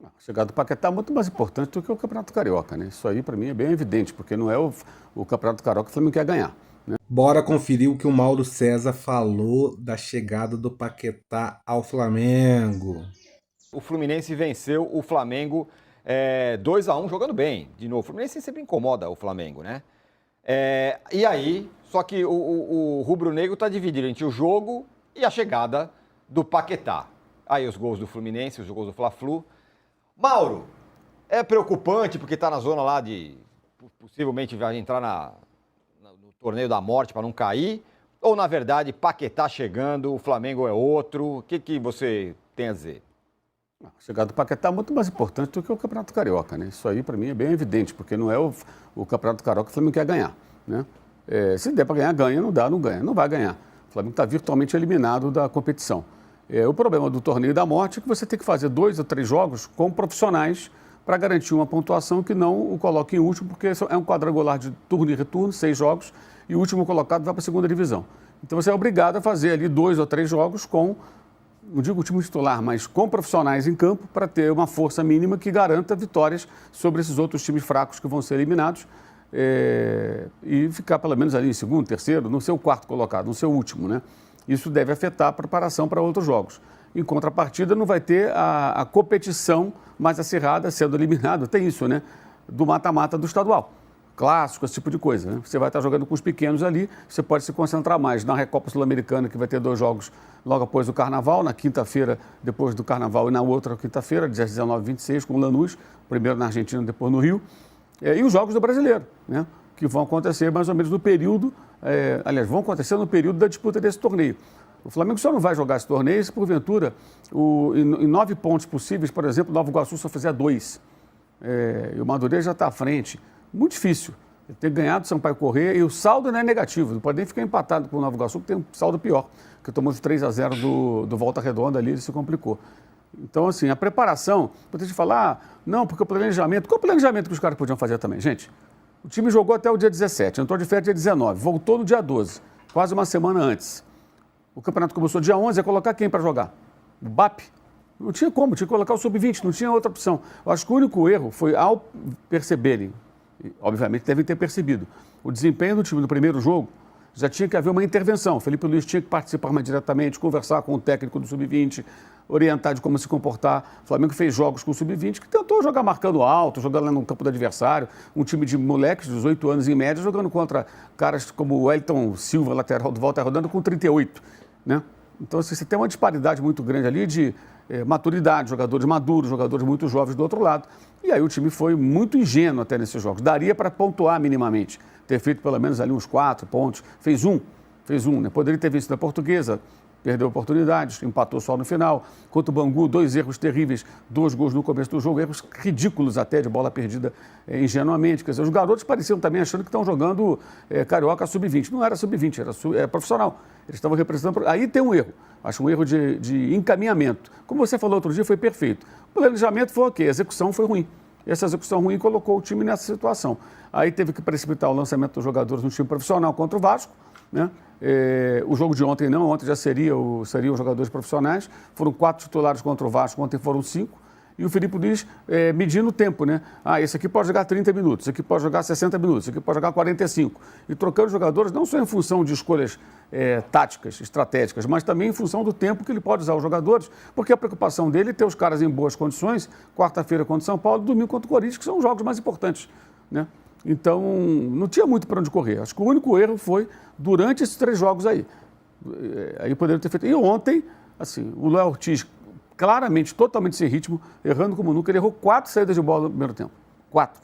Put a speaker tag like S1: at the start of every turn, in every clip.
S1: A chegada do Paquetá é muito mais importante do que o Campeonato Carioca, né? Isso aí, para mim, é bem evidente, porque não é o Campeonato Carioca que o Flamengo quer ganhar, né?
S2: Bora conferir o que o Mauro César falou da chegada do Paquetá ao Flamengo.
S3: O Fluminense venceu o Flamengo 2-1, jogando bem. De novo, o Fluminense sempre incomoda o Flamengo, né? E aí, só que o rubro-negro está dividido entre o jogo e a chegada do Paquetá. Aí os gols do Fluminense, os gols do Fla-Flu. Mauro, é preocupante porque está na zona lá de possivelmente vai entrar no torneio da morte para não cair? Ou, na verdade, Paquetá chegando, o Flamengo é outro? O que você tem a dizer?
S1: A chegada do Paquetá é muito mais importante do que o Campeonato Carioca, né? Isso aí, para mim, é bem evidente, porque não é o Campeonato Carioca que o Flamengo quer ganhar, né? Se der para ganhar, ganha. Não dá, não ganha. Não vai ganhar. O Flamengo está virtualmente eliminado da competição. O problema do torneio da morte é que você tem que fazer 2 ou 3 jogos com profissionais para garantir uma pontuação que não o coloque em último, porque é um quadrangular de turno e retorno, 6 jogos, e o último colocado vai para a segunda divisão. Então você é obrigado a fazer ali 2 ou 3 jogos com, não digo o time titular, mas com profissionais em campo para ter uma força mínima que garanta vitórias sobre esses outros times fracos que vão ser eliminados e ficar pelo menos ali em segundo, terceiro, no seu quarto colocado, no seu último, né? Isso deve afetar a preparação para outros jogos. Em contrapartida, não vai ter a competição mais acirrada sendo eliminado, tem isso, né? Do mata-mata do estadual. Clássico, esse tipo de coisa, né? Você vai estar jogando com os pequenos ali, você pode se concentrar mais na Recopa Sul-Americana, que vai ter 2 jogos logo após o Carnaval, na quinta-feira, depois do Carnaval, e na outra quinta-feira, dias 19 e 26, com o Lanús, primeiro na Argentina, depois no Rio, e os jogos do Brasileiro, né? Que vão acontecer mais ou menos no período, vão acontecer no período da disputa desse torneio. O Flamengo só não vai jogar esse torneio se, porventura, em 9 pontos possíveis, por exemplo, o Nova Iguaçu só fizer 2. E o Madureira já está à frente. Muito difícil. Ele tem ganhado do Sampaio Corrêa e o saldo não é negativo. Não pode nem ficar empatado com o Nova Iguaçu, que tem um saldo pior. Que tomou de 3-0 do Volta Redonda ali, ele se complicou. Então, assim, a preparação, poder te falar, não, porque o planejamento... Qual o planejamento que os caras podiam fazer também? Gente, o time jogou até o dia 17, entrou de férias dia 19, voltou no dia 12, quase uma semana antes. O campeonato começou dia 11, ia colocar quem para jogar? O BAP? Não tinha como, tinha que colocar o sub-20, não tinha outra opção. Eu acho que o único erro foi ao perceberem, e, obviamente devem ter percebido, o desempenho do time no primeiro jogo, já tinha que haver uma intervenção. O Felipe Luiz tinha que participar mais diretamente, conversar com o técnico do sub-20, orientar de como se comportar. O Flamengo fez jogos com o sub-20 que tentou jogar marcando alto, jogando lá no campo do adversário. Um time de moleques de 18 anos em média, jogando contra caras como o Wellington Silva, lateral do Volta Redonda, com 38, né? Então, assim, você tem uma disparidade muito grande ali de maturidade, jogadores maduros, jogadores muito jovens do outro lado. E aí o time foi muito ingênuo até nesses jogos. Daria para pontuar minimamente, ter feito pelo menos ali uns 4 pontos. Fez um, né? Poderia ter vencido a Portuguesa, perdeu oportunidades, empatou só no final. Contra o Bangu, 2 erros terríveis, 2 gols no começo do jogo, erros ridículos até, de bola perdida ingenuamente. Quer dizer, os garotos pareciam também achando que estão jogando Carioca sub-20. Não era sub-20, era profissional. Eles estavam representando... Aí tem um erro, acho um erro de encaminhamento. Como você falou outro dia, foi perfeito. O planejamento foi ok, a execução foi ruim. Essa execução ruim colocou o time nessa situação. Aí teve que precipitar o lançamento dos jogadores no time profissional contra o Vasco, né? O jogo de ontem não, ontem já seriam jogadores profissionais, foram 4 titulares contra o Vasco, ontem foram 5, e o Felipe Luiz medindo o tempo, né? Esse aqui pode jogar 30 minutos, esse aqui pode jogar 60 minutos, esse aqui pode jogar 45, e trocando jogadores não só em função de escolhas táticas, estratégicas, mas também em função do tempo que ele pode usar os jogadores, porque a preocupação dele é ter os caras em boas condições, quarta-feira contra o São Paulo, domingo contra o Corinthians, que são os jogos mais importantes, né? Então, não tinha muito para onde correr. Acho que o único erro foi durante esses 3 jogos aí. Aí poderiam ter feito. E ontem, assim, o Léo Ortiz, claramente, totalmente sem ritmo, errando como nunca, ele errou 4 saídas de bola no primeiro tempo. 4,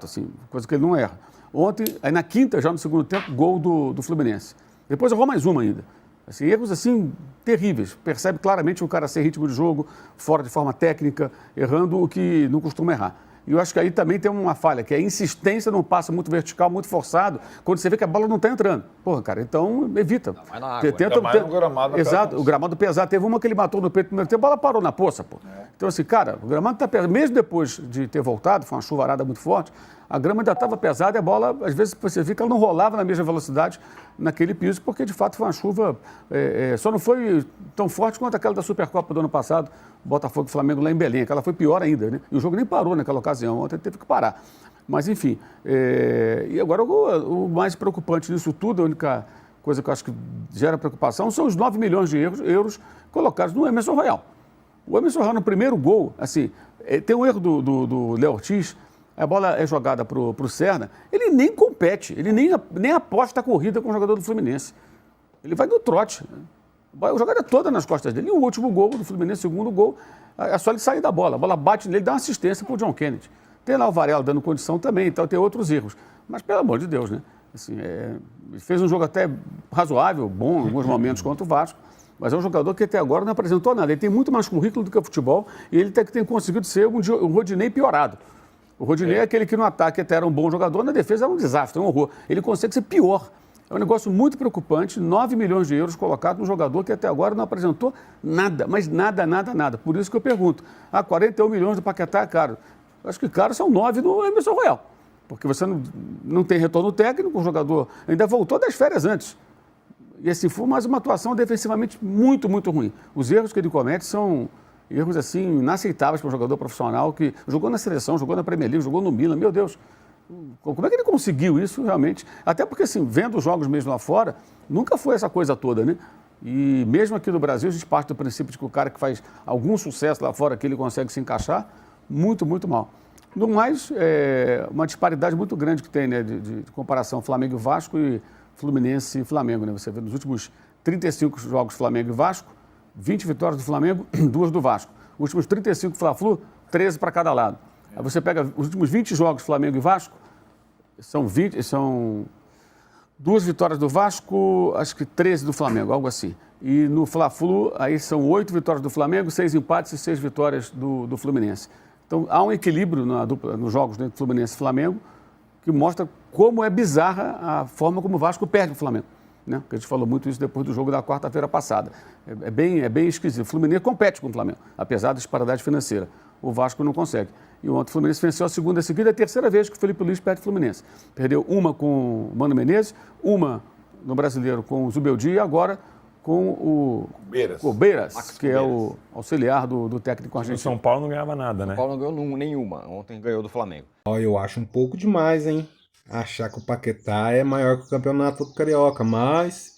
S1: assim, coisa que ele não erra. Ontem, aí na quinta, já no segundo tempo, gol do Fluminense. Depois errou mais uma ainda. Assim, erros assim terríveis. Percebe claramente o cara sem ritmo de jogo, fora de forma técnica, errando o que não costuma errar. E eu acho que aí também tem uma falha, que é a insistência num passe muito vertical, muito forçado, quando você vê que a bola não está entrando. Porra, cara, então evita.
S3: Vai na água.
S4: Ainda mais no gramado.
S1: Exato, o gramado pesado. Teve uma que ele matou no peito no primeiro tempo, a bola parou na poça, pô. Então, assim, cara, o gramado está pesado. Mesmo depois de ter voltado, foi uma chuvarada muito forte, a grama ainda estava pesada e a bola, às vezes, você vê que ela não rolava na mesma velocidade naquele piso, porque, de fato, foi uma chuva... só não foi tão forte quanto aquela da Supercopa do ano passado, Botafogo e Flamengo lá em Belém. Aquela foi pior ainda, né? E o jogo nem parou naquela ocasião, ontem teve que parar. Mas, enfim, e agora o mais preocupante nisso tudo, a única coisa que eu acho que gera preocupação, são os 9 milhões de euros colocados no Emerson Royal. O Emerson Royal, no primeiro gol, assim, tem um erro do Léo Ortiz, a bola é jogada para o Serna, ele nem compete, ele nem aposta a corrida com o jogador do Fluminense. Ele vai no trote. A jogada toda nas costas dele. E o último gol do Fluminense, o segundo gol, é só ele sair da bola. A bola bate nele, dá uma assistência para o John Kennedy. Tem lá o Varela dando condição também, então tem outros erros. Mas, pelo amor de Deus, né? Assim, fez um jogo até razoável, bom, em alguns momentos contra o Vasco, mas é um jogador que até agora não apresentou nada. Ele tem muito mais currículo do que o futebol e ele tem conseguido ser um Rodinei piorado. O Rodinei é aquele que no ataque até era um bom jogador, na defesa era um desastre, um horror. Ele consegue ser pior. É um negócio muito preocupante, 9 milhões de euros colocados num jogador que até agora não apresentou nada, mas nada, nada, nada. Por isso que eu pergunto, 41 milhões do Paquetá é caro. Acho que caro são 9 no Emerson Royal, porque você não tem retorno técnico, o jogador ainda voltou das férias antes. E assim, foi mais uma atuação defensivamente muito, muito ruim. Os erros que ele comete são erros assim inaceitáveis para um jogador profissional que jogou na seleção, jogou na Premier League, jogou no Milan. Meu Deus, como é que ele conseguiu isso realmente? Até porque, assim, vendo os jogos mesmo lá fora, nunca foi essa coisa toda, né? E mesmo aqui no Brasil, a gente parte do princípio de que o cara que faz algum sucesso lá fora, que ele consegue se encaixar, muito, muito mal. No mais, uma disparidade muito grande que tem, né, de comparação Flamengo e Vasco e Fluminense e Flamengo, né? Você vê nos últimos 35 jogos Flamengo e Vasco, 20 vitórias do Flamengo, 2 do Vasco. Os últimos 35 Fla-Flu, 13 para cada lado. Aí você pega os últimos 20 jogos Flamengo e Vasco, são 2 vitórias do Vasco, acho que 13 do Flamengo, algo assim. E no Fla-Flu, aí são 8 vitórias do Flamengo, 6 empates e 6 vitórias do Fluminense. Então, há um equilíbrio nos jogos entre Fluminense e Flamengo que mostra como é bizarra a forma como o Vasco perde o Flamengo. Né? Porque a gente falou muito isso depois do jogo da quarta-feira passada. É bem esquisito. O Fluminense compete com o Flamengo, apesar da disparidade financeira. O Vasco não consegue. E ontem o Fluminense venceu a segunda seguida, é a terceira vez que o Felipe Luiz perde o Fluminense. Perdeu uma com o Mano Menezes, uma no Brasileiro com o Zubeldia e agora com o Cobeiras, que é o auxiliar do técnico
S5: O
S1: argentino.
S5: São Paulo não ganhava nada, né?
S3: O Paulo não ganhou nenhuma. Ontem ganhou do Flamengo.
S2: Ó, eu acho um pouco demais, hein? Achar que o Paquetá é maior que o campeonato carioca, mas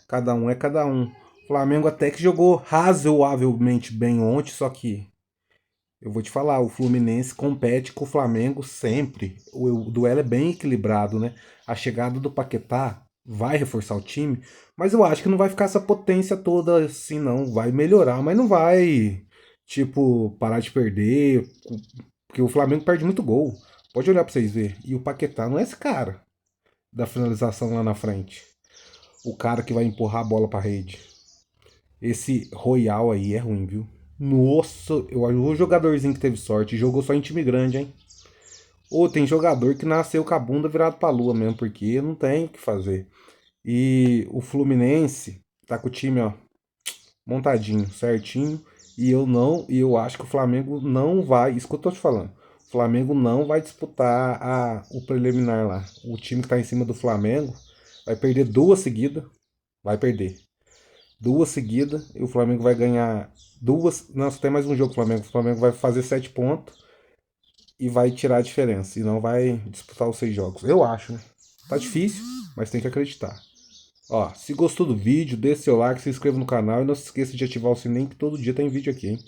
S2: cada um é cada um. O Flamengo até que jogou razoavelmente bem ontem, só que eu vou te falar, o Fluminense compete com o Flamengo sempre. O duelo é bem equilibrado, né? A chegada do Paquetá vai reforçar o time, mas eu acho que não vai ficar essa potência toda assim, não. Vai melhorar, mas não vai, tipo, parar de perder, porque o Flamengo perde muito gol. Pode olhar pra vocês verem. E o Paquetá não é esse cara da finalização lá na frente. O cara que vai empurrar a bola pra rede. Esse Royal aí é ruim, viu? Nossa, o jogadorzinho que teve sorte jogou só em time grande, hein? Ou tem jogador que nasceu com a bunda virado pra lua mesmo, porque não tem o que fazer. E o Fluminense tá com o time, ó, montadinho, certinho. E eu acho que o Flamengo não vai, isso que eu tô te falando. O Flamengo não vai disputar o preliminar lá. O time que tá em cima do Flamengo vai perder 2 seguidas. Vai perder 2 seguidas. E o Flamengo vai ganhar 2. Não, só tem mais um jogo o Flamengo. O Flamengo vai fazer 7 pontos e vai tirar a diferença. E não vai disputar os 6 jogos. Eu acho, né? Tá difícil, mas tem que acreditar. Ó, se gostou do vídeo, deixe seu like, se inscreva no canal e não se esqueça de ativar o sininho que todo dia tem vídeo aqui, hein?